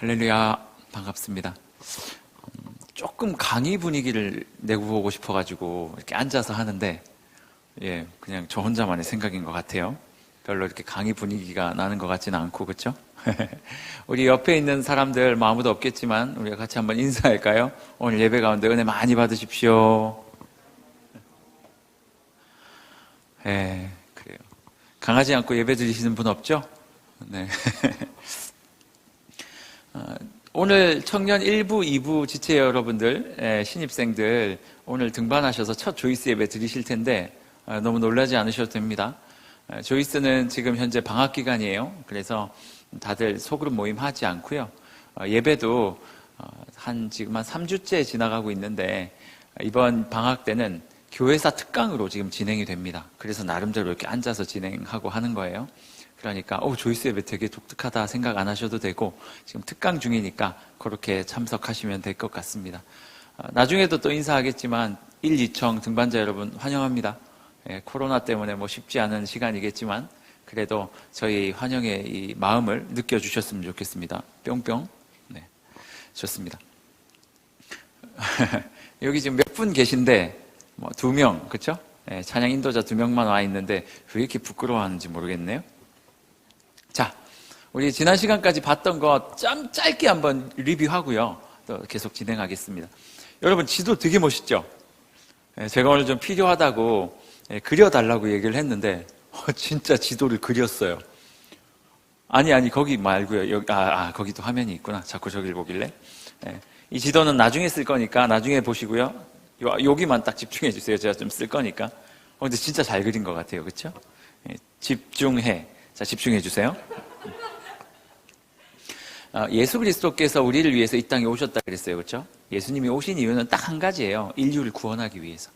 할렐루야, 반갑습니다. 조금 강의 분위기를 내고 보고 싶어가지고 이렇게 앉아서 하는데, 그냥 저 혼자만의 생각인 것 같아요. 별로 이렇게 강의 분위기가 나는 것 같지는 않고, 그렇죠? 우리 옆에 있는 사람들 뭐 아무도 없겠지만 우리가 같이 한번 인사할까요? 오늘 예배 가운데 은혜 많이 받으십시오. 그래요. 강하지 않고 예배 드리시는 분 없죠? 네. 오늘 청년 1부, 2부 지체 여러분들, 신입생들 오늘 등반하셔서 첫 조이스 예배 드리실 텐데 너무 놀라지 않으셔도 됩니다. 조이스는 지금 현재 방학 기간이에요. 그래서 다들 소그룹 모임 하지 않고요. 예배도 지금 한 3주째 지나가고 있는데 이번 방학 때는 교회사 특강으로 지금 진행이 됩니다. 그래서 나름대로 이렇게 앉아서 진행하고 하는 거예요. 그러니까 조이스 예배 되게 독특하다 생각 안 하셔도 되고 지금 특강 중이니까 그렇게 참석하시면 될 것 같습니다. 나중에도 또 인사하겠지만 1, 2청 등반자 여러분 환영합니다. 코로나 때문에 뭐 쉽지 않은 시간이겠지만 그래도 저희 환영의 이 마음을 느껴주셨으면 좋겠습니다. 뿅뿅. 네, 좋습니다. 여기 지금 몇 분 계신데 뭐 2명, 그렇죠? 찬양 인도자 2명만 와 있는데 왜 이렇게 부끄러워하는지 모르겠네요. 자, 우리 지난 시간까지 봤던 거 좀 짧게 한번 리뷰하고요. 또 계속 진행하겠습니다. 여러분 지도 되게 멋있죠? 제가 오늘 좀 필요하다고 그려달라고 얘기를 했는데 진짜 지도를 그렸어요. 아니 거기 말고요. 여기, 거기도 화면이 있구나. 자꾸 저길 보길래. 이 지도는 나중에 쓸 거니까 나중에 보시고요. 여기만 딱 집중해 주세요. 제가 좀 쓸 거니까. 근데 진짜 잘 그린 것 같아요. 그렇죠? 집중해. 자, 집중해 주세요. 예수 그리스도께서 우리를 위해서 이 땅에 오셨다 그랬어요. 그렇죠? 예수님이 오신 이유는 딱 한 가지예요. 인류를 구원하기 위해서.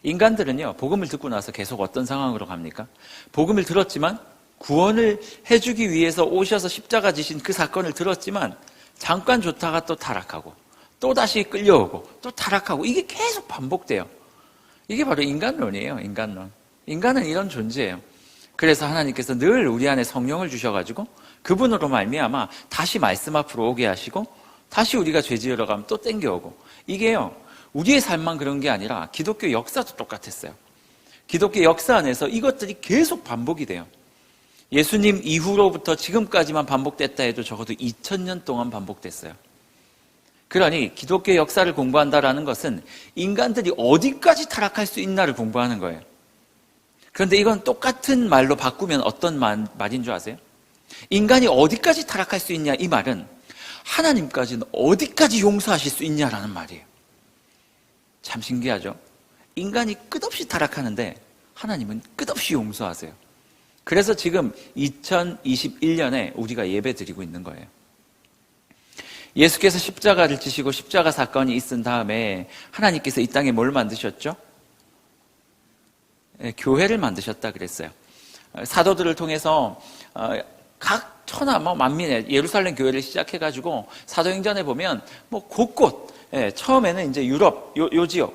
인간들은요, 복음을 듣고 나서 계속 어떤 상황으로 갑니까? 복음을 들었지만 구원을 해주기 위해서 오셔서 십자가 지신 그 사건을 들었지만 잠깐 좋다가 또 타락하고 또 다시 끌려오고 또 타락하고 이게 계속 반복돼요. 이게 바로 인간론이에요. 인간론. 인간은 이런 존재예요. 그래서 하나님께서 늘 우리 안에 성령을 주셔가지고 그분으로 말미암아 다시 말씀 앞으로 오게 하시고 다시 우리가 죄 지으러 가면 또 땡겨오고 이게요, 우리의 삶만 그런 게 아니라 기독교 역사도 똑같았어요. 기독교 역사 안에서 이것들이 계속 반복이 돼요. 예수님 이후로부터 지금까지만 반복됐다 해도 적어도 2000년 동안 반복됐어요. 그러니 기독교 역사를 공부한다라는 것은 인간들이 어디까지 타락할 수 있나를 공부하는 거예요. 그런데 이건 똑같은 말로 바꾸면 어떤 말인 줄 아세요? 인간이 어디까지 타락할 수 있냐 이 말은 하나님까지는 어디까지 용서하실 수 있냐라는 말이에요. 참 신기하죠? 인간이 끝없이 타락하는데 하나님은 끝없이 용서하세요. 그래서 지금 2021년에 우리가 예배 드리고 있는 거예요. 예수께서 십자가를 지시고 십자가 사건이 있은 다음에 하나님께서 이 땅에 뭘 만드셨죠? 교회를 만드셨다 그랬어요. 사도들을 통해서 각 천하 만민의 예루살렘 교회를 시작해가지고 사도행전에 보면 뭐 곳곳 처음에는 이제 유럽 요 지역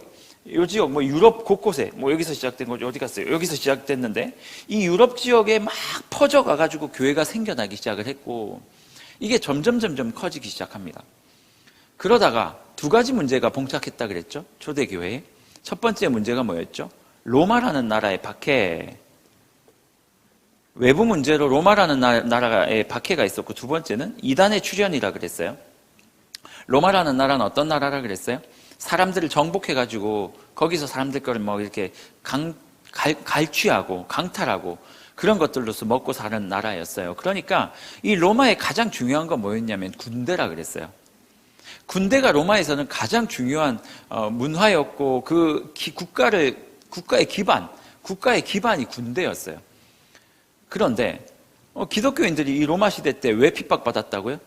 뭐 유럽 곳곳에 뭐 여기서 시작된 거죠. 어디 갔어요? 여기서 시작됐는데 이 유럽 지역에 막 퍼져가가지고 교회가 생겨나기 시작을 했고 이게 점점 커지기 시작합니다. 그러다가 2가지 문제가 봉착했다 그랬죠. 초대교회에. 첫 번째 문제가 뭐였죠? 로마라는 나라의 박해. 외부 문제로 로마라는 나라의 박해가 있었고 두 번째는 이단의 출현이라 그랬어요. 로마라는 나라는 어떤 나라라 그랬어요? 사람들을 정복해가지고 거기서 사람들 거를 뭐 이렇게 갈취하고 강탈하고 그런 것들로서 먹고 사는 나라였어요. 그러니까 이 로마의 가장 중요한 건 뭐였냐면 군대라 그랬어요. 군대가 로마에서는 가장 중요한 문화였고 그 국가의 기반이 군대였어요. 그런데 기독교인들이 이 로마 시대 때 왜 핍박받았다고요?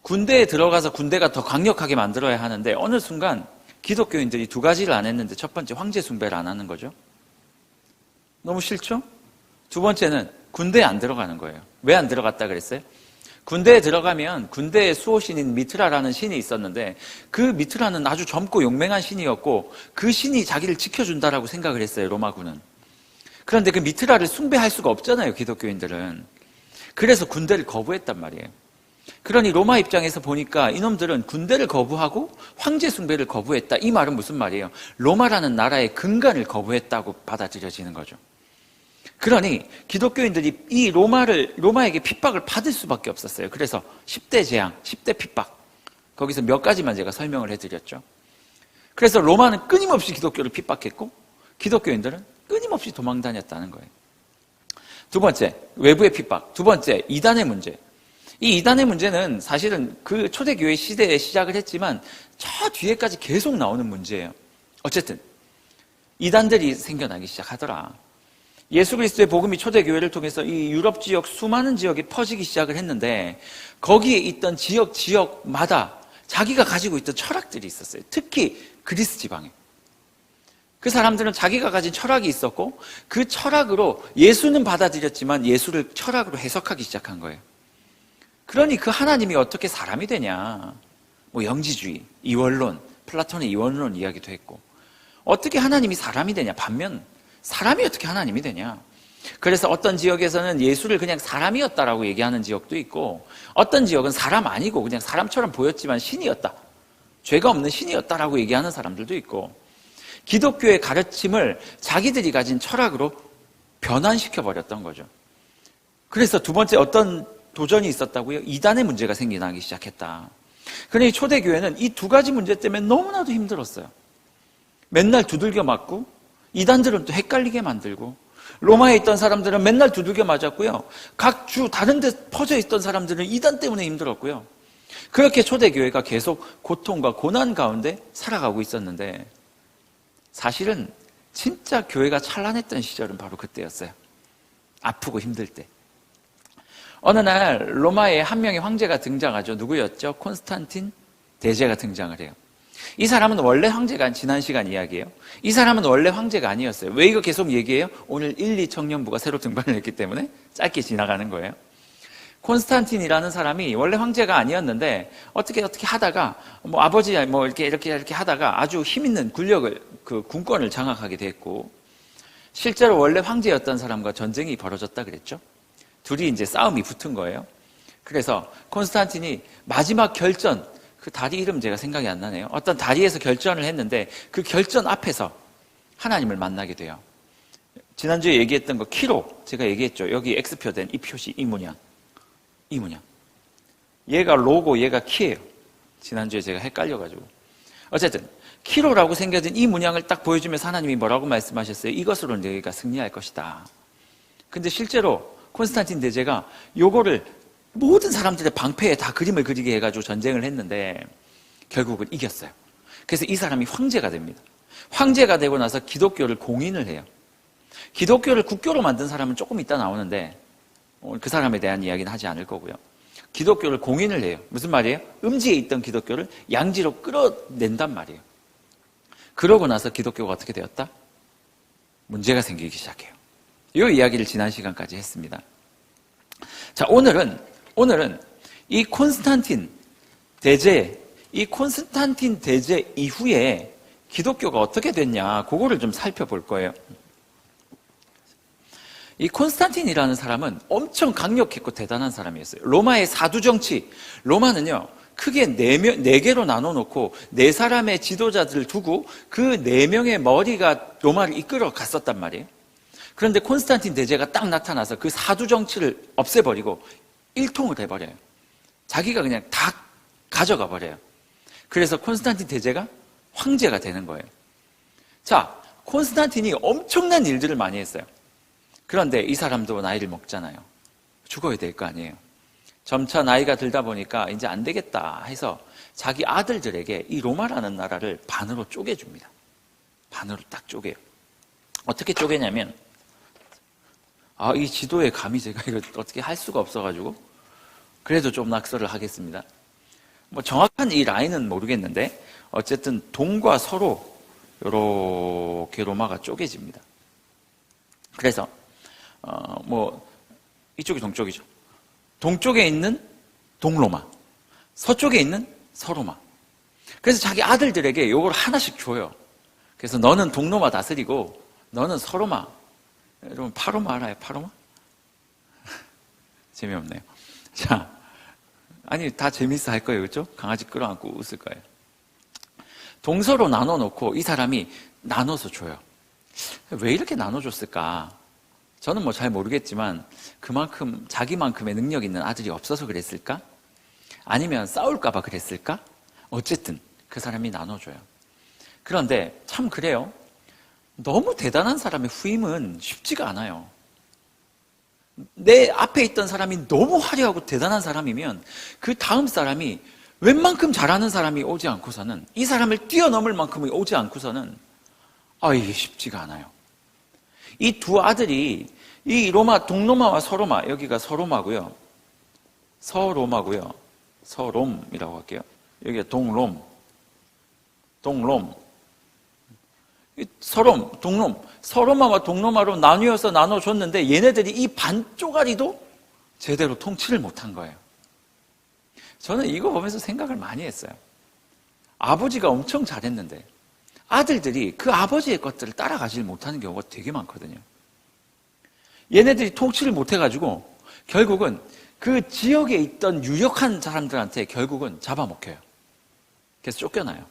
군대에 들어가서 군대가 더 강력하게 만들어야 하는데 어느 순간 기독교인들이 2가지를 안 했는데 첫 번째 황제 숭배를 안 하는 거죠. 너무 싫죠? 두 번째는 군대에 안 들어가는 거예요. 왜 안 들어갔다 그랬어요? 군대에 들어가면 군대의 수호신인 미트라라는 신이 있었는데 그 미트라는 아주 젊고 용맹한 신이었고 그 신이 자기를 지켜준다라고 생각을 했어요. 로마군은. 그런데 그 미트라를 숭배할 수가 없잖아요. 기독교인들은. 그래서 군대를 거부했단 말이에요. 그러니 로마 입장에서 보니까 이놈들은 군대를 거부하고 황제 숭배를 거부했다. 이 말은 무슨 말이에요? 로마라는 나라의 근간을 거부했다고 받아들여지는 거죠. 그러니 기독교인들이 이 로마에게 핍박을 받을 수밖에 없었어요. 그래서 10대 재앙, 10대 핍박. 거기서 몇 가지만 제가 설명을 해드렸죠. 그래서 로마는 끊임없이 기독교를 핍박했고 기독교인들은 끊임없이 도망 다녔다는 거예요. 두 번째, 외부의 핍박. 두 번째, 이단의 문제. 이 이단의 문제는 사실은 그 초대교회 시대에 시작을 했지만 저 뒤에까지 계속 나오는 문제예요. 어쨌든 이단들이 생겨나기 시작하더라. 예수 그리스도의 복음이 초대교회를 통해서 이 유럽 지역 수많은 지역에 퍼지기 시작을 했는데 거기에 있던 지역마다 자기가 가지고 있던 철학들이 있었어요. 특히 그리스 지방에. 그 사람들은 자기가 가진 철학이 있었고 그 철학으로 예수는 받아들였지만 예수를 철학으로 해석하기 시작한 거예요. 그러니 그 하나님이 어떻게 사람이 되냐. 뭐 영지주의, 이원론, 플라톤의 이원론 이야기도 했고 어떻게 하나님이 사람이 되냐. 반면 사람이 어떻게 하나님이 되냐. 그래서 어떤 지역에서는 예수를 그냥 사람이었다라고 얘기하는 지역도 있고 어떤 지역은 사람 아니고 그냥 사람처럼 보였지만 신이었다. 죄가 없는 신이었다라고 얘기하는 사람들도 있고 기독교의 가르침을 자기들이 가진 철학으로 변환시켜 버렸던 거죠. 그래서 두 번째 어떤 도전이 있었다고요? 이단의 문제가 생겨나기 시작했다. 그러니 초대교회는 이 두 가지 문제 때문에 너무나도 힘들었어요. 맨날 두들겨 맞고 이단들은 또 헷갈리게 만들고 로마에 있던 사람들은 맨날 두들겨 맞았고요. 각 주 다른 데 퍼져 있던 사람들은 이단 때문에 힘들었고요. 그렇게 초대교회가 계속 고통과 고난 가운데 살아가고 있었는데 사실은 진짜 교회가 찬란했던 시절은 바로 그때였어요. 아프고 힘들 때. 어느 날 로마에 한 명의 황제가 등장하죠. 누구였죠? 콘스탄틴 대제가 등장을 해요. 이 사람은 원래 황제가 지난 시간 이야기예요. 이 사람은 원래 황제가 아니었어요. 왜 이거 계속 얘기해요? 오늘 1, 2 청년부가 새로 등반을 했기 때문에 짧게 지나가는 거예요. 콘스탄틴이라는 사람이 원래 황제가 아니었는데 어떻게 하다가 뭐 아버지 뭐 이렇게 하다가 아주 힘 있는 군력을 그 군권을 장악하게 됐고 실제로 원래 황제였던 사람과 전쟁이 벌어졌다 그랬죠. 둘이 이제 싸움이 붙은 거예요. 그래서 콘스탄틴이 마지막 결전 그 다리 이름 제가 생각이 안 나네요. 어떤 다리에서 결전을 했는데 그 결전 앞에서 하나님을 만나게 돼요. 지난주에 얘기했던 거 키로 제가 얘기했죠. 여기 X표 된 이 표시 이 문양. 얘가 로고 얘가 키예요. 지난주에 제가 헷갈려가지고. 어쨌든 키로라고 생겨진 이 문양을 딱 보여주면서 하나님이 뭐라고 말씀하셨어요? 이것으로 너희가 승리할 것이다. 근데 실제로 콘스탄틴 대제가 요거를 모든 사람들의 방패에 다 그림을 그리게 해가지고 전쟁을 했는데 결국은 이겼어요. 그래서 이 사람이 황제가 됩니다. 황제가 되고 나서 기독교를 공인을 해요. 기독교를 국교로 만든 사람은 조금 이따 나오는데 오늘 그 사람에 대한 이야기는 하지 않을 거고요. 기독교를 공인을 해요. 무슨 말이에요? 음지에 있던 기독교를 양지로 끌어낸단 말이에요. 그러고 나서 기독교가 어떻게 되었다? 문제가 생기기 시작해요. 이 이야기를 지난 시간까지 했습니다. 자, 오늘은 이 콘스탄틴 대제 이후에 기독교가 어떻게 됐냐, 그거를 좀 살펴볼 거예요. 이 콘스탄틴이라는 사람은 엄청 강력했고 대단한 사람이었어요. 로마의 사두 정치, 로마는요, 크게 네 개로 나눠놓고 네 사람의 지도자들을 두고 그 네 명의 머리가 로마를 이끌어 갔었단 말이에요. 그런데 콘스탄틴 대제가 딱 나타나서 그 사두 정치를 없애버리고 일통을 해버려요. 자기가 그냥 다 가져가 버려요. 그래서 콘스탄틴 대제가 황제가 되는 거예요. 자, 콘스탄틴이 엄청난 일들을 많이 했어요. 그런데 이 사람도 나이를 먹잖아요. 죽어야 될 거 아니에요. 점차 나이가 들다 보니까 이제 안 되겠다 해서 자기 아들들에게 이 로마라는 나라를 반으로 쪼개줍니다. 반으로 딱 쪼개요. 어떻게 쪼개냐면, 이 지도에 감히 제가 이거 어떻게 할 수가 없어가지고, 그래도 좀 낙서를 하겠습니다. 뭐 정확한 이 라인은 모르겠는데, 어쨌든 동과 서로 이렇게 로마가 쪼개집니다. 그래서, 이쪽이 동쪽이죠. 동쪽에 있는 동로마, 서쪽에 있는 서로마. 그래서 자기 아들들에게 이걸 하나씩 줘요. 그래서 너는 동로마 다스리고 너는 서로마. 여러분 파로마 알아요? 파로마? 재미없네요. 자, 아니, 다 재밌어 할 거예요. 그렇죠? 강아지 끌어안고 웃을 거예요. 동서로 나눠놓고 이 사람이 나눠서 줘요. 왜 이렇게 나눠줬을까? 저는 뭐 잘 모르겠지만 그만큼 자기만큼의 능력 있는 아들이 없어서 그랬을까? 아니면 싸울까 봐 그랬을까? 어쨌든 그 사람이 나눠줘요. 그런데 참 그래요. 너무 대단한 사람의 후임은 쉽지가 않아요. 내 앞에 있던 사람이 너무 화려하고 대단한 사람이면 그 다음 사람이 웬만큼 잘하는 사람이 오지 않고서는, 이 사람을 뛰어넘을 만큼이 오지 않고서는 이게 쉽지가 않아요. 이 두 아들이 이 로마, 동로마와 서로마, 여기가 서로마고요. 서로마고요. 서롬이라고 할게요. 여기가 동롬. 동롬. 서로마와 동로마로 나뉘어서 나눠줬는데 얘네들이 이 반쪼가리도 제대로 통치를 못한 거예요. 저는 이거 보면서 생각을 많이 했어요. 아버지가 엄청 잘했는데 아들들이 그 아버지의 것들을 따라가지 못하는 경우가 되게 많거든요. 얘네들이 통치를 못해가지고 결국은 그 지역에 있던 유력한 사람들한테 결국은 잡아먹혀요. 그래서 쫓겨나요.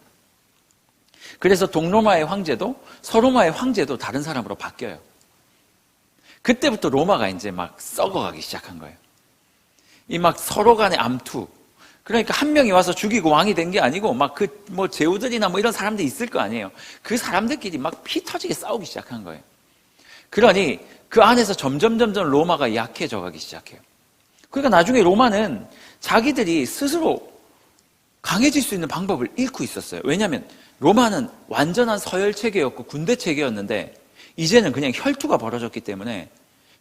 그래서 동로마의 황제도 서로마의 황제도 다른 사람으로 바뀌어요. 그때부터 로마가 이제 막 썩어가기 시작한 거예요. 이 막 서로 간의 암투. 그러니까 한 명이 와서 죽이고 왕이 된 게 아니고 막 제후들이나 이런 사람들이 있을 거 아니에요. 그 사람들끼리 막 피 터지게 싸우기 시작한 거예요. 그러니 그 안에서 점점 로마가 약해져 가기 시작해요. 그러니까 나중에 로마는 자기들이 스스로 강해질 수 있는 방법을 잃고 있었어요. 왜냐하면 로마는 완전한 서열 체계였고 군대 체계였는데 이제는 그냥 혈투가 벌어졌기 때문에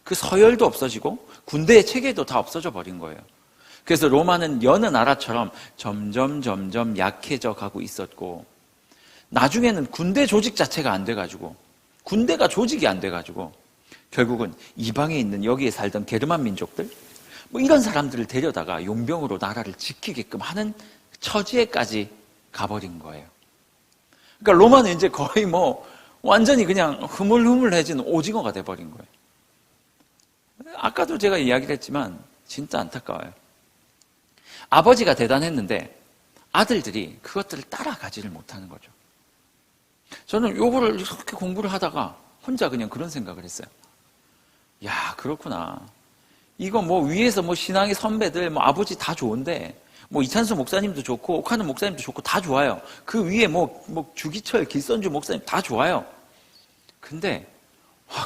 그 서열도 없어지고 군대의 체계도 다 없어져 버린 거예요. 그래서 로마는 여느 나라처럼 점점 약해져 가고 있었고, 나중에는 군대 조직 자체가 안 돼가지고, 군대가 조직이 안 돼가지고 결국은 이방에 있는 여기에 살던 게르만 민족들 이런 사람들을 데려다가 용병으로 나라를 지키게끔 하는 처지에까지 가버린 거예요. 그러니까 로마는 이제 거의 완전히 그냥 흐물흐물해진 오징어가 돼버린 거예요. 아까도 제가 이야기를 했지만 진짜 안타까워요. 아버지가 대단했는데 아들들이 그것들을 따라가지를 못하는 거죠. 저는 요거를 이렇게 공부를 하다가 혼자 그냥 그런 생각을 했어요. 야, 그렇구나. 이거 위에서 신앙의 선배들, 아버지 다 좋은데, 이찬수 목사님도 좋고, 옥하는 목사님도 좋고, 다 좋아요. 그 위에 주기철, 길선주 목사님 다 좋아요. 근데,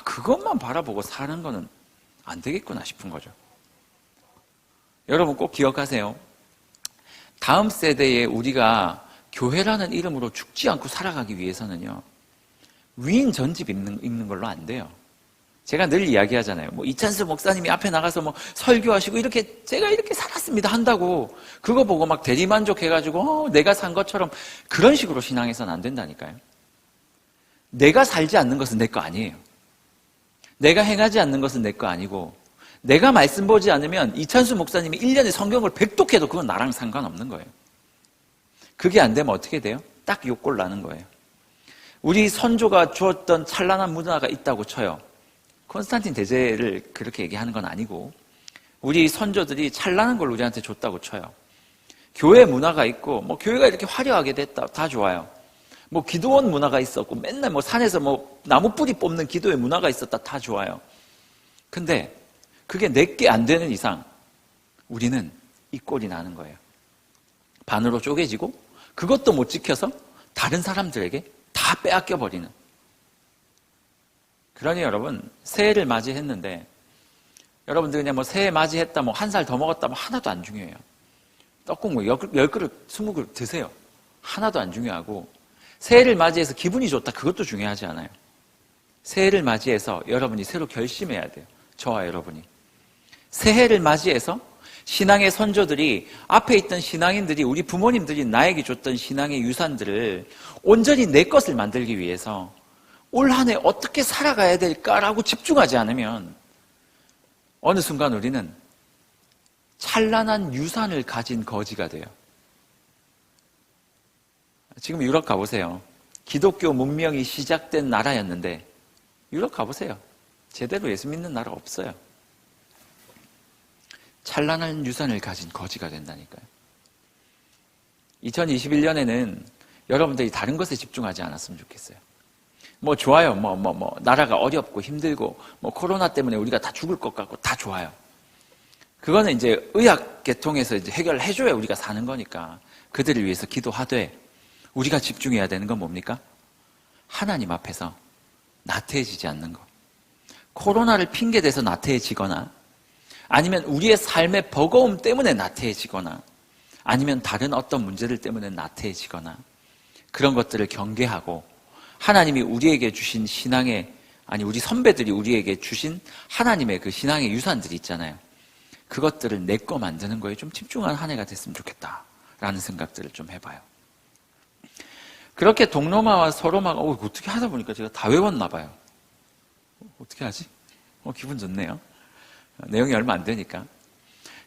그것만 바라보고 사는 거는 안 되겠구나 싶은 거죠. 여러분 꼭 기억하세요. 다음 세대에 우리가 교회라는 이름으로 죽지 않고 살아가기 위해서는요, 위인 전집 읽는 걸로 안 돼요. 제가 늘 이야기하잖아요. 이찬수 목사님이 앞에 나가서 설교하시고 제가 이렇게 살았습니다 한다고 그거 보고 막 대리만족해가지고 내가 산 것처럼 그런 식으로 신앙해서는 안 된다니까요. 내가 살지 않는 것은 내 거 아니에요. 내가 행하지 않는 것은 내 거 아니고, 내가 말씀 보지 않으면 이찬수 목사님이 1년에 성경을 100독해도 그건 나랑 상관없는 거예요. 그게 안 되면 어떻게 돼요? 딱 욕골 나는 거예요. 우리 선조가 주었던 찬란한 문화가 있다고 쳐요. 콘스탄틴 대제를 그렇게 얘기하는 건 아니고 우리 선조들이 찬란한 걸 우리한테 줬다고 쳐요. 교회 문화가 있고 교회가 이렇게 화려하게 됐다. 다 좋아요. 기도원 문화가 있었고 맨날 산에서 나무 뿌리 뽑는 기도의 문화가 있었다. 다 좋아요. 근데 그게 내게 안 되는 이상 우리는 이 꼴이 나는 거예요. 반으로 쪼개지고 그것도 못 지켜서 다른 사람들에게 다 빼앗겨 버리는. 그러니 여러분, 새해를 맞이했는데 여러분들 그냥 새해 맞이했다, 한 살 더 먹었다, 하나도 안 중요해요. 떡국 10그릇, 20그릇 드세요. 하나도 안 중요하고, 새해를 맞이해서 기분이 좋다, 그것도 중요하지 않아요. 새해를 맞이해서 여러분이 새로 결심해야 돼요. 저와 여러분이. 새해를 맞이해서 신앙의 선조들이, 앞에 있던 신앙인들이, 우리 부모님들이 나에게 줬던 신앙의 유산들을 온전히 내 것을 만들기 위해서 올 한 해 어떻게 살아가야 될까라고 집중하지 않으면 어느 순간 우리는 찬란한 유산을 가진 거지가 돼요. 지금 유럽 가보세요. 기독교 문명이 시작된 나라였는데 유럽 가보세요. 제대로 예수 믿는 나라 없어요. 찬란한 유산을 가진 거지가 된다니까요. 2021년에는 여러분들이 다른 것에 집중하지 않았으면 좋겠어요. 뭐 좋아요. 나라가 어렵고 힘들고 코로나 때문에 우리가 다 죽을 것 같고 다 좋아요. 그거는 이제 의학 계통에서 이제 해결해줘야 우리가 사는 거니까 그들을 위해서 기도하되 우리가 집중해야 되는 건 뭡니까? 하나님 앞에서 나태해지지 않는 것. 코로나를 핑계대서 나태해지거나 아니면 우리의 삶의 버거움 때문에 나태해지거나 아니면 다른 어떤 문제들 때문에 나태해지거나 그런 것들을 경계하고 하나님이 우리에게 주신 신앙의 우리 선배들이 우리에게 주신 하나님의 그 신앙의 유산들이 있잖아요. 그것들을 내 거 만드는 거에 좀 집중한 한 해가 됐으면 좋겠다라는 생각들을 좀 해봐요. 그렇게 동로마와 서로마가 어떻게 하다 보니까 제가 다 외웠나 봐요. 어떻게 하지? 기분 좋네요. 내용이 얼마 안 되니까.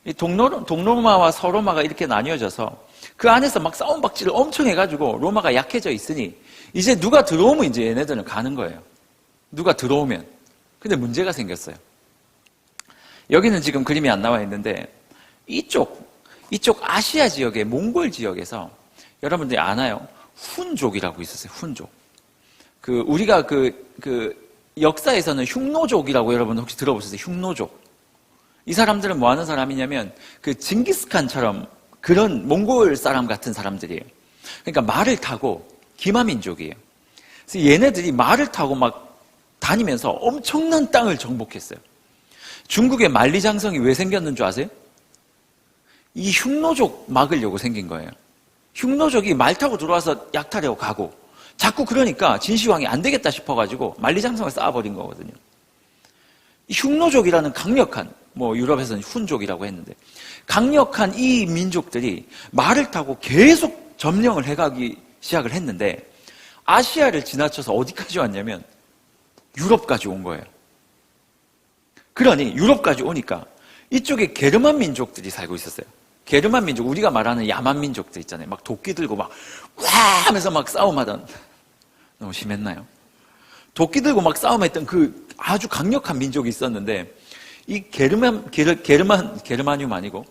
이 동로마와 서로마가 이렇게 나뉘어져서 그 안에서 막 싸움박질을 엄청 해가지고 로마가 약해져 있으니 이제 누가 들어오면 이제 얘네들은 가는 거예요. 누가 들어오면. 근데 문제가 생겼어요. 여기는 지금 그림이 안 나와 있는데 이쪽 아시아 지역의 몽골 지역에서 여러분들이 아나요? 훈족이라고 있었어요. 훈족. 우리가 역사에서는 흉노족이라고 여러분 혹시 들어보셨어요? 흉노족. 이 사람들은 뭐 하는 사람이냐면 징기스칸처럼 그런 몽골 사람 같은 사람들이에요. 그러니까 말을 타고 기마민족이에요. 그래서 얘네들이 말을 타고 막 다니면서 엄청난 땅을 정복했어요. 중국의 만리장성이 왜 생겼는 줄 아세요? 이 흉노족 막으려고 생긴 거예요. 흉노족이 말 타고 들어와서 약탈하고 가고 자꾸 그러니까 진시황이 안 되겠다 싶어가지고 만리장성을 쌓아버린 거거든요. 이 흉노족이라는 강력한 유럽에서는 훈족이라고 했는데 강력한 이 민족들이 말을 타고 계속 점령을 해가기 시작을 했는데 아시아를 지나쳐서 어디까지 왔냐면 유럽까지 온 거예요. 그러니 유럽까지 오니까 이쪽에 게르만 민족들이 살고 있었어요. 게르만 민족, 우리가 말하는 야만 민족들 있잖아요. 막 도끼 들고 막 와 하면서 막 싸움하던, 너무 심했나요? 도끼 들고 막 싸움했던 그 아주 강력한 민족이 있었는데 이 게르마늄 아니고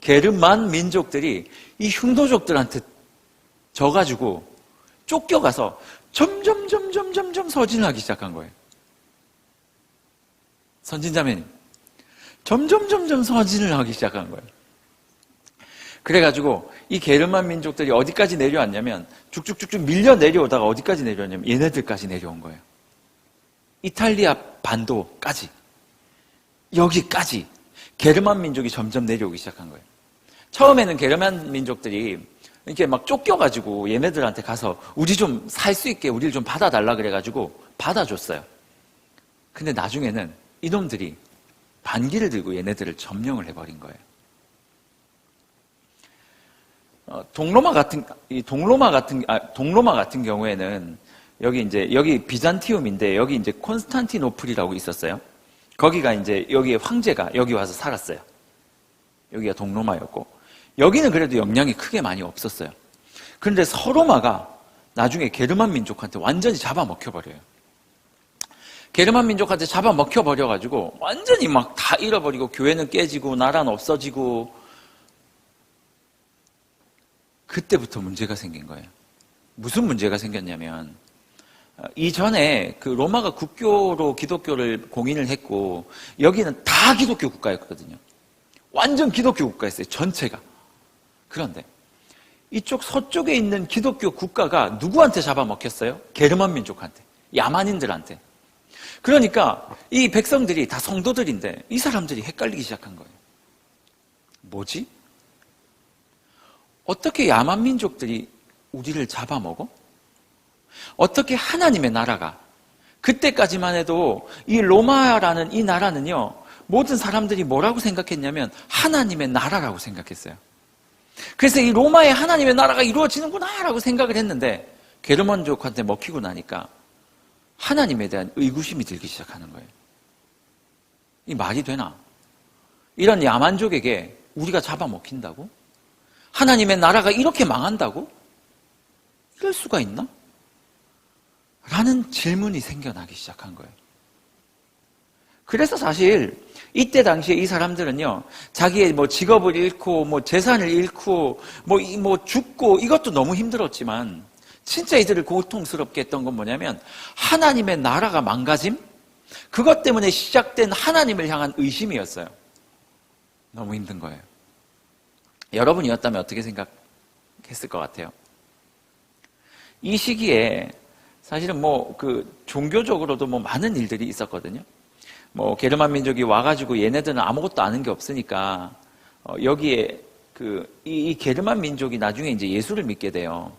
게르만 민족들이 이 흉노족들한테 져가지고 쫓겨가서 점점 서진을 하기 시작한 거예요. 선진자매님, 점점 서진을 하기 시작한 거예요. 그래가지고 이 게르만 민족들이 어디까지 내려왔냐면 쭉쭉쭉쭉 밀려 내려오다가 어디까지 내려왔냐면 얘네들까지 내려온 거예요. 이탈리아 반도까지, 여기까지 게르만 민족이 점점 내려오기 시작한 거예요. 처음에는 게르만 민족들이 이렇게 막 쫓겨가지고 얘네들한테 가서 우리 좀 살 수 있게 우리를 좀 받아달라 그래가지고 받아줬어요. 근데 나중에는 이놈들이 반기를 들고 얘네들을 점령을 해버린 거예요. 동로마 같은 경우에는 여기 비잔티움인데 여기 이제 콘스탄티노플이라고 있었어요. 거기가 이제 여기에 황제가 여기 와서 살았어요. 여기가 동로마였고 여기는 그래도 영향이 크게 많이 없었어요. 그런데 서로마가 나중에 게르만 민족한테 완전히 잡아먹혀버려요. 게르만 민족한테 잡아먹혀버려가지고 완전히 막 다 잃어버리고 교회는 깨지고 나라는 없어지고 그때부터 문제가 생긴 거예요. 무슨 문제가 생겼냐면 이전에 그 로마가 국교로 기독교를 공인을 했고 여기는 다 기독교 국가였거든요. 완전 기독교 국가였어요. 전체가. 그런데 이쪽 서쪽에 있는 기독교 국가가 누구한테 잡아먹혔어요? 게르만 민족한테, 야만인들한테. 그러니까 이 백성들이 다 성도들인데 이 사람들이 헷갈리기 시작한 거예요. 뭐지? 어떻게 야만 민족들이 우리를 잡아먹어? 어떻게 하나님의 나라가, 그때까지만 해도 이 로마라는 이 나라는요, 모든 사람들이 뭐라고 생각했냐면 하나님의 나라라고 생각했어요. 그래서 이 로마의 하나님의 나라가 이루어지는구나 라고 생각을 했는데 게르만족한테 먹히고 나니까 하나님에 대한 의구심이 들기 시작하는 거예요. 이 말이 되나? 이런 야만족에게 우리가 잡아먹힌다고? 하나님의 나라가 이렇게 망한다고? 이럴 수가 있나? 라는 질문이 생겨나기 시작한 거예요. 그래서 사실 이때 당시에 이 사람들은요, 자기의 뭐 직업을 잃고, 뭐 재산을 잃고, 뭐 죽고, 이것도 너무 힘들었지만, 진짜 이들을 고통스럽게 했던 건 뭐냐면, 하나님의 나라가 망가짐? 그것 때문에 시작된 하나님을 향한 의심이었어요. 너무 힘든 거예요. 여러분이었다면 어떻게 생각했을 것 같아요? 이 시기에 사실은 종교적으로도 많은 일들이 있었거든요. 게르만 민족이 와가지고 얘네들은 아무것도 아는 게 없으니까, 여기에 이 게르만 민족이 나중에 이제 예수를 믿게 돼요.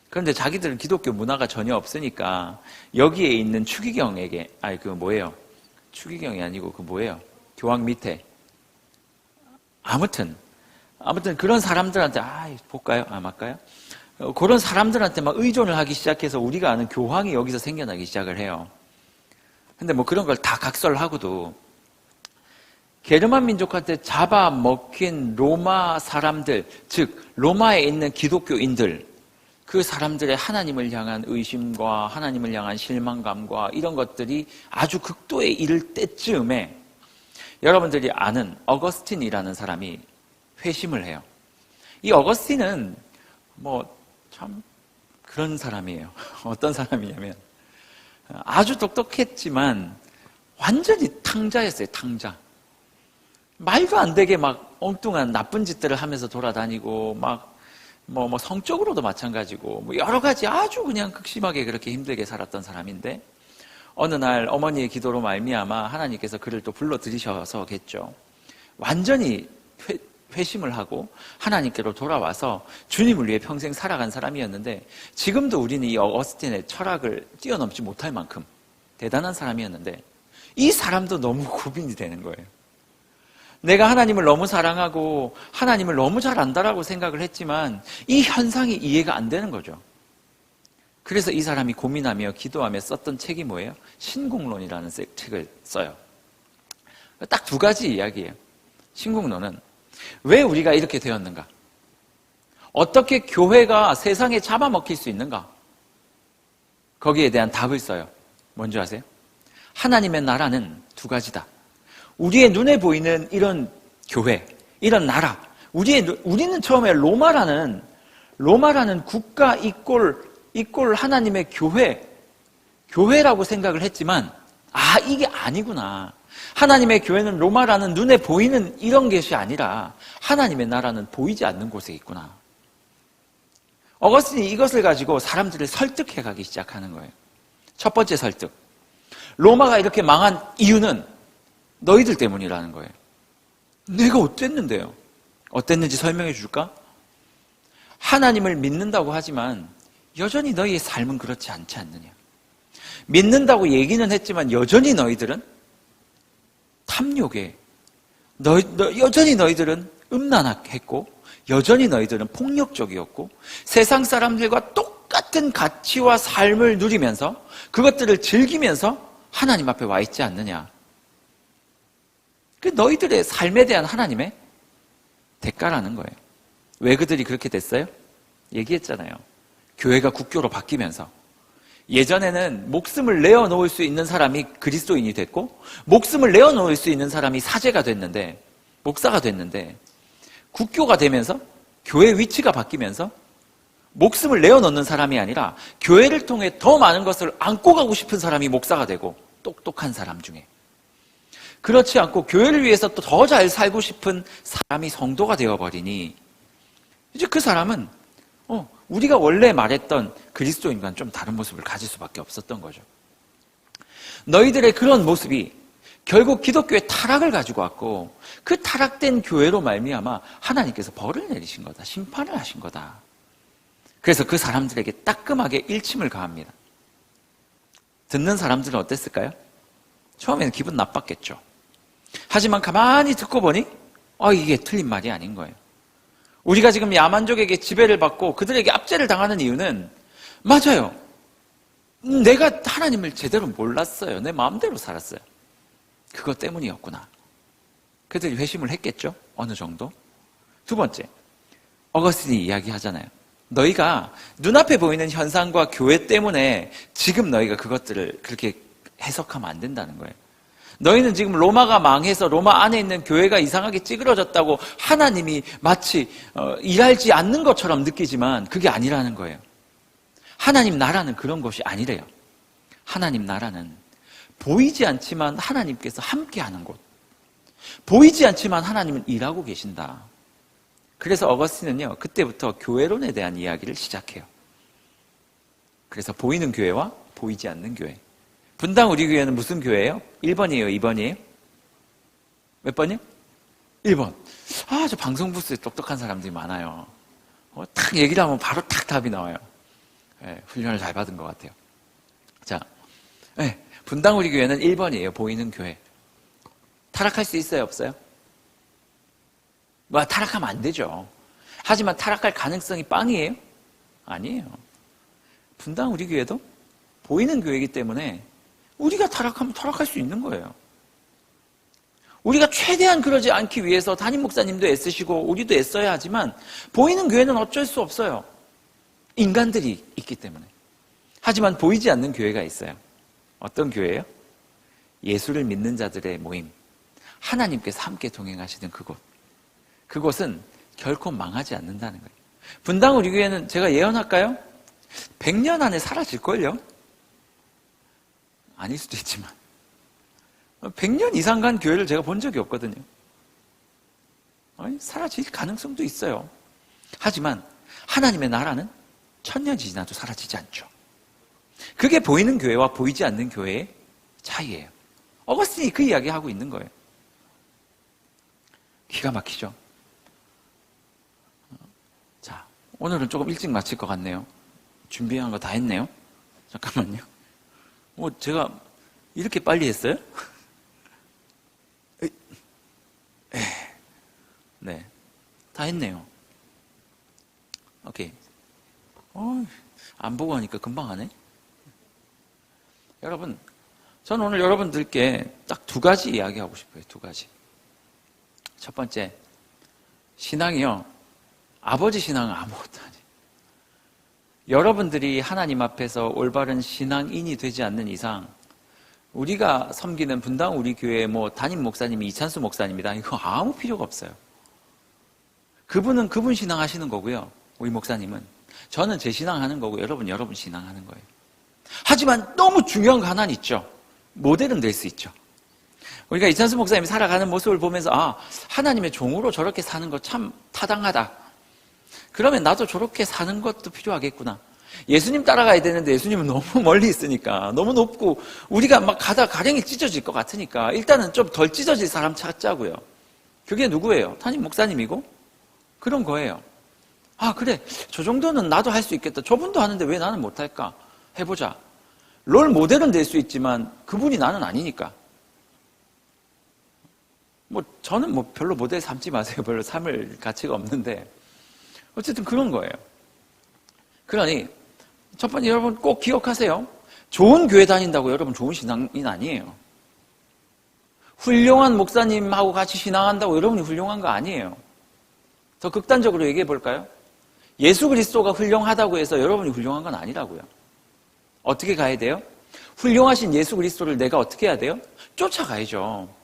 그런데 자기들은 기독교 문화가 전혀 없으니까, 여기에 있는 추기경에게, 추기경이 아니고 교황 밑에. 아무튼 그런 사람들한테, 볼까요? 맞까요? 그런 사람들한테 막 의존을 하기 시작해서 우리가 아는 교황이 여기서 생겨나기 시작을 해요. 근데 그런 걸 다 각설하고도 게르만 민족한테 잡아먹힌 로마 사람들, 즉 로마에 있는 기독교인들, 그 사람들의 하나님을 향한 의심과 하나님을 향한 실망감과 이런 것들이 아주 극도에 이를 때쯤에 여러분들이 아는 어거스틴이라는 사람이 회심을 해요. 이 어거스틴은 참 그런 사람이에요. 어떤 사람이냐면 아주 똑똑했지만 완전히 탕자였어요. 탕자. 말도 안 되게 엉뚱한 나쁜 짓들을 하면서 돌아다니고 성적으로도 마찬가지고 여러 가지 아주 그냥 극심하게 그렇게 힘들게 살았던 사람인데, 어느 날 어머니의 기도로 말미암아 하나님께서 그를 또 불러들이셔서겠죠. 완전히 회심을 하고 하나님께로 돌아와서 주님을 위해 평생 살아간 사람이었는데, 지금도 우리는 이 어거스틴의 철학을 뛰어넘지 못할 만큼 대단한 사람이었는데, 이 사람도 너무 고민이 되는 거예요. 내가 하나님을 너무 사랑하고 하나님을 너무 잘 안다라고 생각을 했지만 이 현상이 이해가 안 되는 거죠. 그래서 이 사람이 고민하며 기도하며 썼던 책이 뭐예요? 신국론이라는 책을 써요. 딱 두 가지 이야기예요. 신국론은 왜 우리가 이렇게 되었는가? 어떻게 교회가 세상에 잡아먹힐 수 있는가? 거기에 대한 답을 써요. 뭔지 아세요? 하나님의 나라는 두 가지다. 우리의 눈에 보이는 이런 교회, 이런 나라, 우리는 처음에 로마라는 국가 이꼴 하나님의 교회라고 생각을 했지만, 이게 아니구나. 하나님의 교회는 로마라는 눈에 보이는 이런 것이 아니라 하나님의 나라는 보이지 않는 곳에 있구나. 어거스틴이 이것을 가지고 사람들을 설득해 가기 시작하는 거예요. 첫 번째 설득. 로마가 이렇게 망한 이유는 너희들 때문이라는 거예요. 내가 어땠는데요? 어땠는지 설명해 줄까? 하나님을 믿는다고 하지만 여전히 너희의 삶은 그렇지 않지 않느냐. 믿는다고 얘기는 했지만 여전히 너희들은 탐욕에, 여전히 너희들은 음란했고, 여전히 너희들은 폭력적이었고, 세상 사람들과 똑같은 가치와 삶을 누리면서 그것들을 즐기면서 하나님 앞에 와 있지 않느냐. 그 너희들의 삶에 대한 하나님의 대가라는 거예요. 왜 그들이 그렇게 됐어요? 얘기했잖아요. 교회가 국교로 바뀌면서 예전에는 목숨을 내어놓을 수 있는 사람이 그리스도인이 됐고, 목숨을 내어놓을 수 있는 사람이 사제가 됐는데, 목사가 됐는데, 국교가 되면서 교회 위치가 바뀌면서 목숨을 내어놓는 사람이 아니라 교회를 통해 더 많은 것을 안고 가고 싶은 사람이 목사가 되고, 똑똑한 사람 중에. 그렇지 않고 교회를 위해서 또 더 잘 살고 싶은 사람이 성도가 되어버리니 이제 그 사람은 우리가 원래 말했던 그리스도인과는 좀 다른 모습을 가질 수밖에 없었던 거죠. 너희들의 그런 모습이 결국 기독교의 타락을 가지고 왔고, 그 타락된 교회로 말미암아 하나님께서 벌을 내리신 거다. 심판을 하신 거다. 그래서 그 사람들에게 따끔하게 일침을 가합니다. 듣는 사람들은 어땠을까요? 처음에는 기분 나빴겠죠. 하지만 가만히 듣고 보니 이게 틀린 말이 아닌 거예요. 우리가 지금 야만족에게 지배를 받고 그들에게 압제를 당하는 이유는, 맞아요, 내가 하나님을 제대로 몰랐어요. 내 마음대로 살았어요. 그것 때문이었구나. 그들이 회심을 했겠죠? 어느 정도? 두 번째, 어거스틴이 이야기하잖아요. 너희가 눈앞에 보이는 현상과 교회 때문에 지금 너희가 그것들을 그렇게 해석하면 안 된다는 거예요. 너희는 지금 로마가 망해서 로마 안에 있는 교회가 이상하게 찌그러졌다고 하나님이 마치 일하지 않는 것처럼 느끼지만 그게 아니라는 거예요. 하나님 나라는 그런 것이 아니래요. 하나님 나라는 보이지 않지만 하나님께서 함께하는 곳. 보이지 않지만 하나님은 일하고 계신다. 그래서 어거스틴은요, 그때부터 교회론에 대한 이야기를 시작해요. 그래서 보이는 교회와 보이지 않는 교회. 분당 우리 교회는 무슨 교회예요? 1번이에요? 2번이에요? 몇 번이요? 1번. 아, 저 방송 부스에 똑똑한 사람들이 많아요. 탁 얘기를 하면 바로 탁 답이 나와요. 네, 훈련을 잘 받은 것 같아요. 자, 네, 분당 우리 교회는 1번이에요. 보이는 교회. 타락할 수 있어요? 없어요? 타락하면 안 되죠. 하지만 타락할 가능성이 빵이에요? 아니에요. 분당 우리 교회도 보이는 교회이기 때문에 우리가 타락하면 타락할 수 있는 거예요. 우리가 최대한 그러지 않기 위해서 담임 목사님도 애쓰시고 우리도 애써야 하지만 보이는 교회는 어쩔 수 없어요. 인간들이 있기 때문에. 하지만 보이지 않는 교회가 있어요. 어떤 교회예요? 예수를 믿는 자들의 모임. 하나님께서 함께 동행하시는 그곳. 그곳은 결코 망하지 않는다는 거예요. 분당 우리 교회는 제가 예언할까요? 100년 안에 사라질걸요? 아닐 수도 있지만 100년 이상 간 교회를 제가 본 적이 없거든요. 사라질 가능성도 있어요. 하지만 하나님의 나라는 천년이 지나도 사라지지 않죠. 그게 보이는 교회와 보이지 않는 교회의 차이예요. 어거스틴이 그 이야기하고 있는 거예요. 기가 막히죠? 자, 오늘은 조금 일찍 마칠 것 같네요. 준비한 거 다 했네요. 잠깐만요. 제가 이렇게 빨리 했어요? 네, 다 했네요. 오케이. 안 보고 하니까 금방 하네. 여러분, 저는 오늘 여러분들께 딱 2가지 이야기하고 싶어요. 2가지. 첫 번째, 신앙이요, 아버지 신앙은 아무것도 아니에요. 여러분들이 하나님 앞에서 올바른 신앙인이 되지 않는 이상 우리가 섬기는 분당 우리 교회 담임 목사님이 이찬수 목사님이다. 이거 아무 필요가 없어요. 그분은 그분 신앙 하시는 거고요. 우리 목사님은. 저는 제 신앙 하는 거고 여러분 신앙 하는 거예요. 하지만 너무 중요한 거 하나는 있죠. 모델은 될 수 있죠. 우리가 이찬수 목사님이 살아가는 모습을 보면서 하나님의 종으로 저렇게 사는 거 참 타당하다. 그러면 나도 저렇게 사는 것도 필요하겠구나. 예수님 따라가야 되는데 예수님은 너무 멀리 있으니까 너무 높고 우리가 막 가다 가랭이 찢어질 것 같으니까 일단은 좀 덜 찢어질 사람 찾자고요. 그게 누구예요? 담임 목사님이고 그런 거예요. 그래, 저 정도는 나도 할 수 있겠다. 저분도 하는데 왜 나는 못할까? 해보자. 롤 모델은 될 수 있지만 그분이 나는 아니니까. 저는 별로 모델 삼지 마세요. 별로 삼을 가치가 없는데 어쨌든 그런 거예요. 그러니 첫 번째 여러분 꼭 기억하세요. 좋은 교회 다닌다고 여러분 좋은 신앙인 아니에요. 훌륭한 목사님하고 같이 신앙한다고 여러분이 훌륭한 거 아니에요. 더 극단적으로 얘기해 볼까요? 예수 그리스도가 훌륭하다고 해서 여러분이 훌륭한 건 아니라고요. 어떻게 가야 돼요? 훌륭하신 예수 그리스도를 내가 어떻게 해야 돼요? 쫓아가야죠.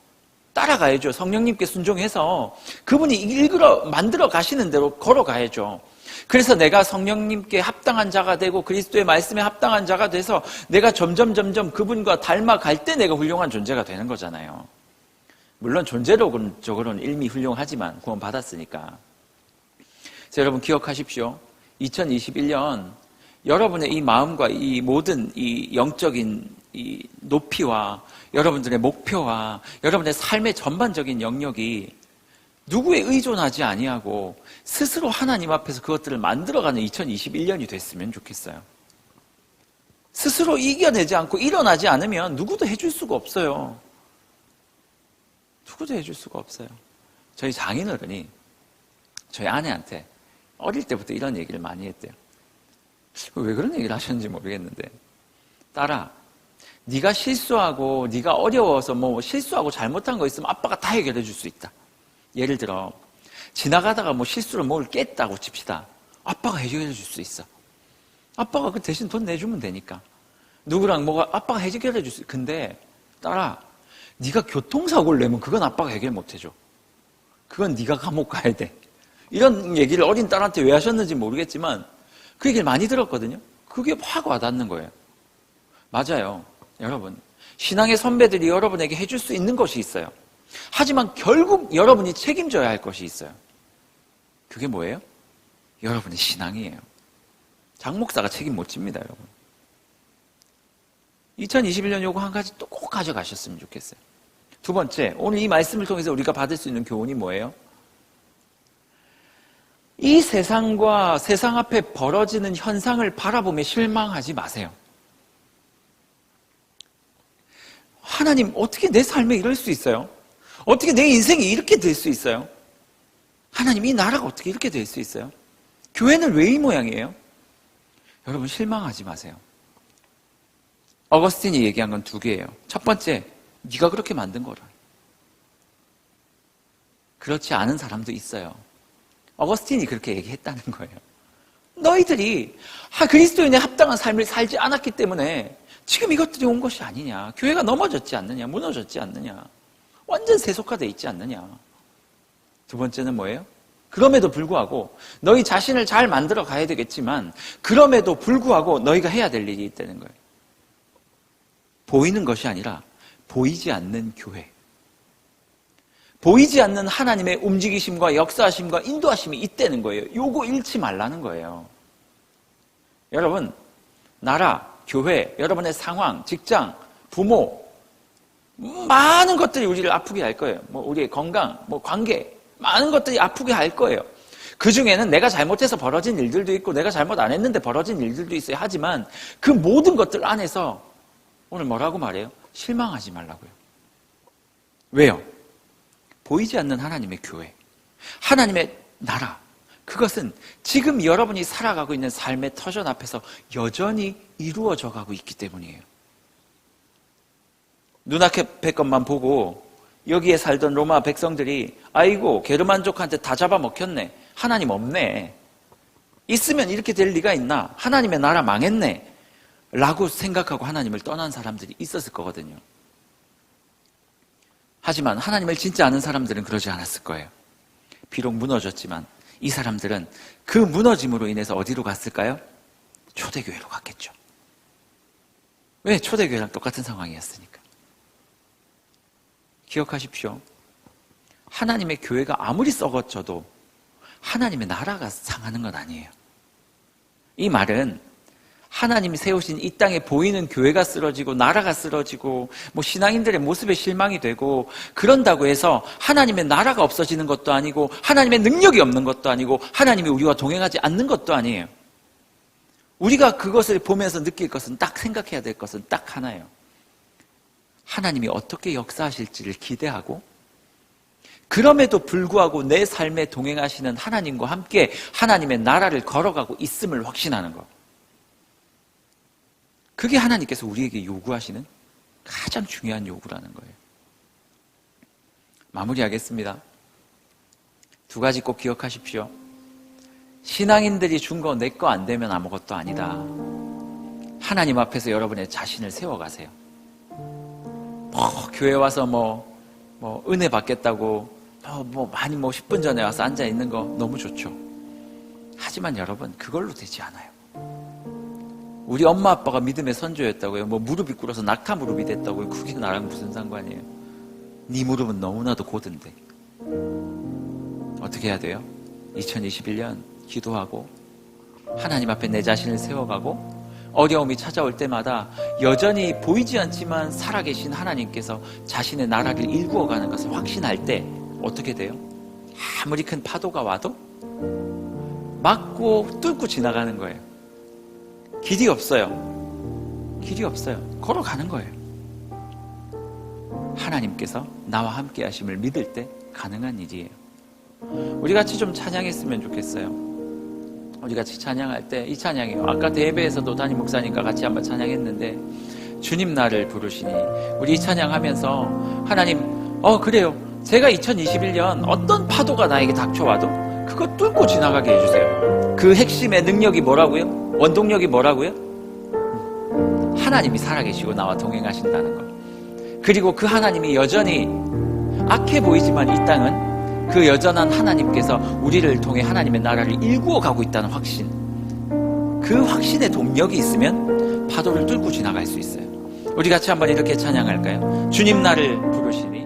따라가야죠. 성령님께 순종해서 그분이 만들어 가시는 대로 걸어가야죠. 그래서 내가 성령님께 합당한 자가 되고 그리스도의 말씀에 합당한 자가 돼서 내가 점점 그분과 닮아갈 때 내가 훌륭한 존재가 되는 거잖아요. 물론 존재적으로는 이미 훌륭하지만 구원 받았으니까. 자, 여러분 기억하십시오. 2021년 여러분의 이 마음과 이 모든 이 영적인 이 높이와 여러분들의 목표와 여러분의 삶의 전반적인 영역이 누구에 의존하지 아니하고 스스로 하나님 앞에서 그것들을 만들어가는 2021년이 됐으면 좋겠어요. 스스로 이겨내지 않고 일어나지 않으면 누구도 해줄 수가 없어요. 누구도 해줄 수가 없어요. 저희 장인어른이 저희 아내한테 어릴 때부터 이런 얘기를 많이 했대요. 왜 그런 얘기를 하셨는지 모르겠는데, 딸아, 네가 실수하고 네가 어려워서 실수하고 잘못한 거 있으면 아빠가 다 해결해 줄 수 있다. 예를 들어 지나가다가 실수로 뭘 깼다고 칩시다. 아빠가 해결해 줄 수 있어. 아빠가 그 대신 돈 내주면 되니까. 누구랑 아빠가 해결해 줄 수 있어. 근데 딸아, 네가 교통사고를 내면 그건 아빠가 해결 못해줘. 그건 네가 감옥 가야 돼. 이런 얘기를 어린 딸한테 왜 하셨는지 모르겠지만 그 얘기를 많이 들었거든요. 그게 확 와닿는 거예요. 맞아요. 여러분, 신앙의 선배들이 여러분에게 해줄 수 있는 것이 있어요. 하지만 결국 여러분이 책임져야 할 것이 있어요. 그게 뭐예요? 여러분의 신앙이에요. 장 목사가 책임 못 집니다, 여러분. 2021년 요거 한 가지 또 꼭 가져가셨으면 좋겠어요. 두 번째, 오늘 이 말씀을 통해서 우리가 받을 수 있는 교훈이 뭐예요? 이 세상과 세상 앞에 벌어지는 현상을 바라보며 실망하지 마세요. 하나님, 어떻게 내 삶에 이럴 수 있어요? 어떻게 내 인생이 이렇게 될 수 있어요? 하나님, 이 나라가 어떻게 이렇게 될 수 있어요? 교회는 왜 이 모양이에요? 여러분, 실망하지 마세요. 어거스틴이 얘기한 건 두 개예요. 첫 번째, 네가 그렇게 만든 거라. 그렇지 않은 사람도 있어요. 어거스틴이 그렇게 얘기했다는 거예요. 너희들이 그리스도인에 합당한 삶을 살지 않았기 때문에 지금 이것들이 온 것이 아니냐. 교회가 넘어졌지 않느냐. 무너졌지 않느냐. 완전 세속화되어 있지 않느냐. 두 번째는 뭐예요? 그럼에도 불구하고 너희 자신을 잘 만들어 가야 되겠지만 그럼에도 불구하고 너희가 해야 될 일이 있다는 거예요. 보이는 것이 아니라 보이지 않는 교회. 보이지 않는 하나님의 움직이심과 역사하심과 인도하심이 있다는 거예요. 요거 잃지 말라는 거예요. 여러분, 나라, 교회, 여러분의 상황, 직장, 부모, 많은 것들이 우리를 아프게 할 거예요. 우리의 건강, 관계, 많은 것들이 아프게 할 거예요. 그 중에는 내가 잘못해서 벌어진 일들도 있고 내가 잘못 안 했는데 벌어진 일들도 있어요. 하지만 그 모든 것들 안에서 오늘 뭐라고 말해요? 실망하지 말라고요. 왜요? 보이지 않는 하나님의 교회, 하나님의 나라, 그것은 지금 여러분이 살아가고 있는 삶의 터전 앞에서 여전히 이루어져 가고 있기 때문이에요. 눈앞의 것만 보고 여기에 살던 로마 백성들이 아이고 게르만족한테 다 잡아먹혔네, 하나님 없네, 있으면 이렇게 될 리가 있나, 하나님의 나라 망했네 라고 생각하고 하나님을 떠난 사람들이 있었을 거거든요. 하지만 하나님을 진짜 아는 사람들은 그러지 않았을 거예요. 비록 무너졌지만 이 사람들은 그 무너짐으로 인해서 어디로 갔을까요? 초대교회로 갔겠죠. 왜? 초대교회랑 똑같은 상황이었으니까. 기억하십시오. 하나님의 교회가 아무리 썩어져도 하나님의 나라가 상하는 건 아니에요. 이 말은 하나님이 세우신 이 땅에 보이는 교회가 쓰러지고 나라가 쓰러지고 신앙인들의 모습에 실망이 되고 그런다고 해서 하나님의 나라가 없어지는 것도 아니고 하나님의 능력이 없는 것도 아니고 하나님이 우리와 동행하지 않는 것도 아니에요. 우리가 그것을 보면서 느낄 것은, 딱 생각해야 될 것은 딱 하나예요. 하나님이 어떻게 역사하실지를 기대하고 그럼에도 불구하고 내 삶에 동행하시는 하나님과 함께 하나님의 나라를 걸어가고 있음을 확신하는 것. 그게 하나님께서 우리에게 요구하시는 가장 중요한 요구라는 거예요. 마무리하겠습니다. 두 가지 꼭 기억하십시오. 신앙인들이 준 거 내 거 안 되면 아무것도 아니다. 하나님 앞에서 여러분의 자신을 세워가세요. 교회 와서 은혜 받겠다고 많이 10분 전에 와서 앉아 있는 거 너무 좋죠. 하지만 여러분, 그걸로 되지 않아요. 우리 엄마 아빠가 믿음의 선조였다고요. 무릎이 꿇어서 낙타 무릎이 됐다고요. 그게 나랑 무슨 상관이에요? 네 무릎은 너무나도 고든데. 어떻게 해야 돼요? 2021년 기도하고 하나님 앞에 내 자신을 세워가고 어려움이 찾아올 때마다 여전히 보이지 않지만 살아계신 하나님께서 자신의 나라를 일구어가는 것을 확신할 때 어떻게 돼요? 아무리 큰 파도가 와도 막고 뚫고 지나가는 거예요. 길이 없어요. 길이 없어요. 걸어가는 거예요. 하나님께서 나와 함께 하심을 믿을 때 가능한 일이에요. 우리 같이 좀 찬양했으면 좋겠어요. 우리 같이 찬양할 때 이 찬양이에요. 아까 대회에서도 담임 목사님과 같이 한번 찬양했는데 주님 나를 부르시니, 우리 이 찬양하면서 하나님 그래요. 제가 2021년 어떤 파도가 나에게 닥쳐와도 그거 뚫고 지나가게 해주세요. 그 핵심의 능력이 뭐라고요? 원동력이 뭐라고요? 하나님이 살아계시고 나와 동행하신다는 것. 그리고 그 하나님이 여전히 악해 보이지만 이 땅은 그 여전한 하나님께서 우리를 통해 하나님의 나라를 일구어 가고 있다는 확신, 그 확신의 동력이 있으면 파도를 뚫고 지나갈 수 있어요. 우리 같이 한번 이렇게 찬양할까요? 주님 나를 부르시니